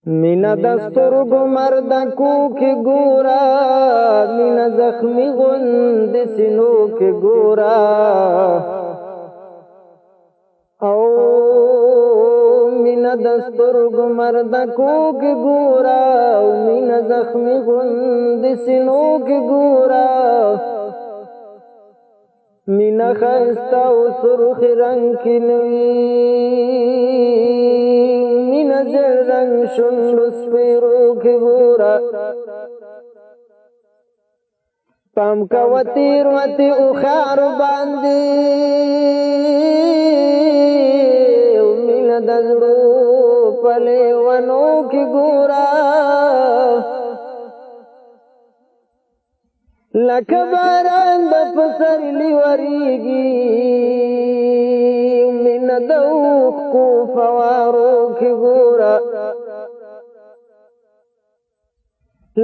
مینا دسترګو مردکو کې ګورا مینا زخمی غوند سینو کې ګورا او مینا دسترګو مردکو کې ګورا او مینا زخمی غوند سینو کې ګورا مینا خستا او سرخ رنگ کې مینا زر رنگ شنو سپیرو کې ګورا پام کا وتیر وتی او خار باندې مینا دزړو پله ونو کې ګورا لکه باران د پسرلی وریږي مینا د اوښکو فوارو کې ګورا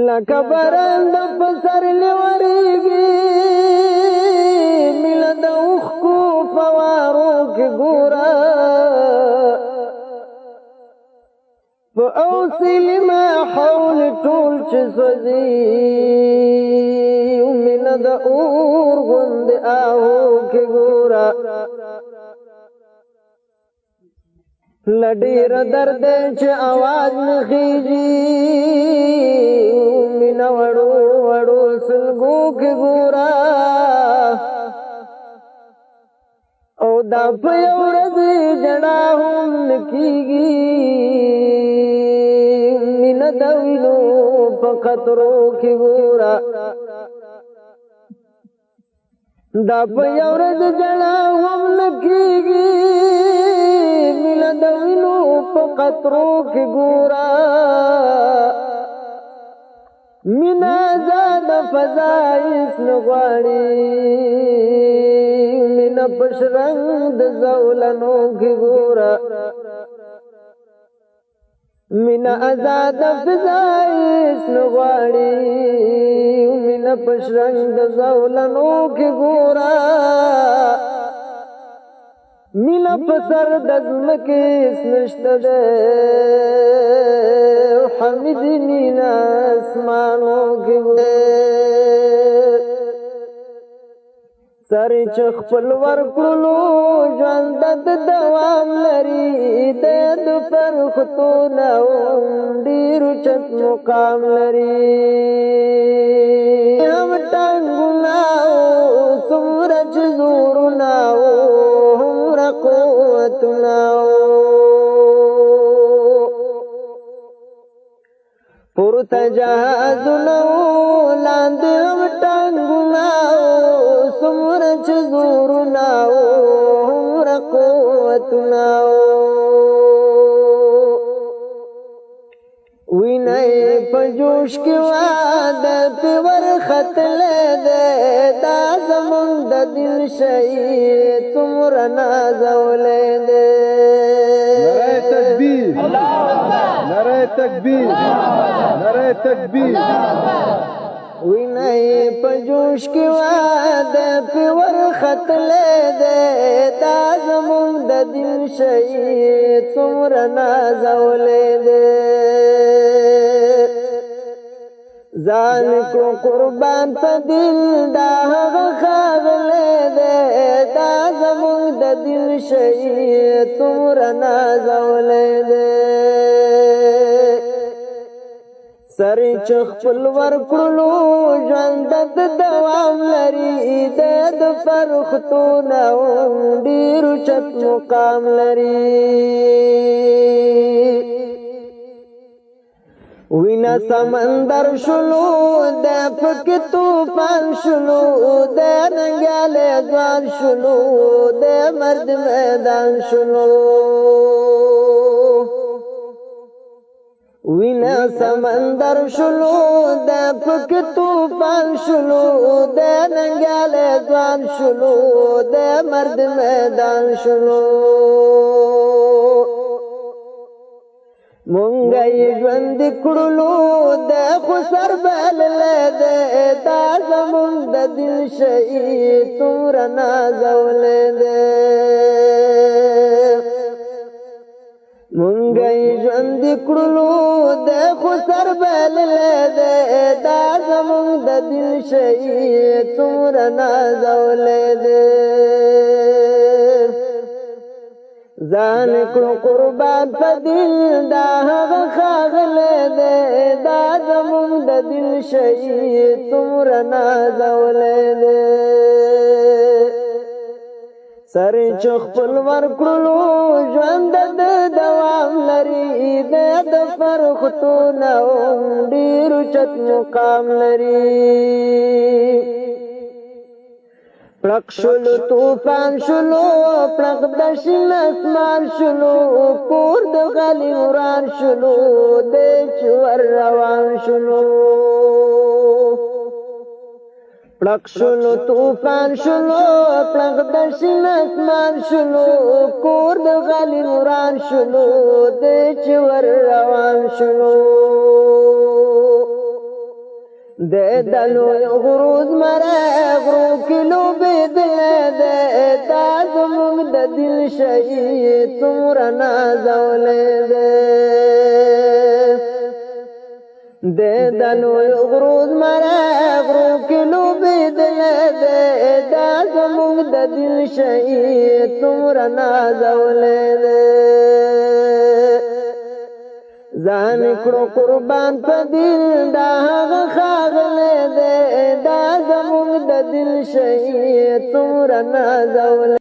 لکه باران د پسرلی وریږي مینا د اوښکو فوارو کې ګورا په اوسل ما حول ټول چې سوځي مینا د اور غوند آهو کې ګورا لډیر درد چې आवाज نخیږي مینا وړو وړو سلګو کې ګورا او دا په ورځ جڑا هم نکیږي مینا د وینو په خطرو کې ګورا دا په ورځ جڑا هم نکیږي مینا د وینو په خطرو کې ګورا مینا زاد فزایس نغواړي مینا پشرنګ د زولنو کې ګورا مینا آزاد فزایس نغواړي مینا پشرنګ د زولنو کې ګورا مینا پسر دزمکه سنشته ده حمید مینا اسمانو کې سر چخپل ورکلو ژوند د دوام لري د فرختونه ډیر چت مقام لري هم ټنګونه سورج زورونه قوتنا پورته جهازونه لاندې هم ټنګونه څومره چې زورونه هومره قوتونه وینه په جوش کې واده پې ورختلی دی دا زمونږ د دین شهید څومره نازولی دی نعره تکبیر نعره تکبیر نعره تکبیر وینه په جوش کې واده پې ورختلی دی دا زمونږ د دین شهید څومره نازولی دی ځان کو قربان په دین دا هغه ښاغلی دی دا زمونږ د دین شهید څومره نازولی دی سر چې خپل ورکړلو ژوند د دوام لري د فرختونه ډیر چت مقام لري وینا سمندر شلو د پکې طوفان شلو د ننګیاله ځوان شلو د مرد میدان شلو وینا سمندر شلو د پکې طوفان شلو د ننګیاله ځوان شلو د مرد میدان شلو مونږه یې ژوند کړلو د خسر بللی دی دا زمونږ د دین شهید څومره نازولی دی مونږه یې ژوند کړلو د خو سر بللی دی دا زمونږ د دل شهید څومره نازولی دی ځان کړو قربان په دل دا هغه ښاغلی دی دا زمونږ د دل شهید څومره نازولی دی سر چې خپل ورکړلو ژوند د دوام لري د فرښتونه ډېر اوچت مقام لري پړق شلو طوفان شلو پړق د شین اسمان شلو کور د غلي وران شلو د چې ور روان شلو پړق شلو طوفان شلو پړق د شین اسمان شلو کور د غلي وران شلو د چې ور روان شلو د دلوی غروز مره غرو کلو بدلی دی دا زمونږ د دل شهید څومره نازولی دی د دلوی غروز مره غرو کلو بدلی دی دا زمونږ د دل شهید څومره نازولی دی ځان کړو قربان په دل دا هغه ښاغلی دی دا زمونږ د دل شهید څومره نازولی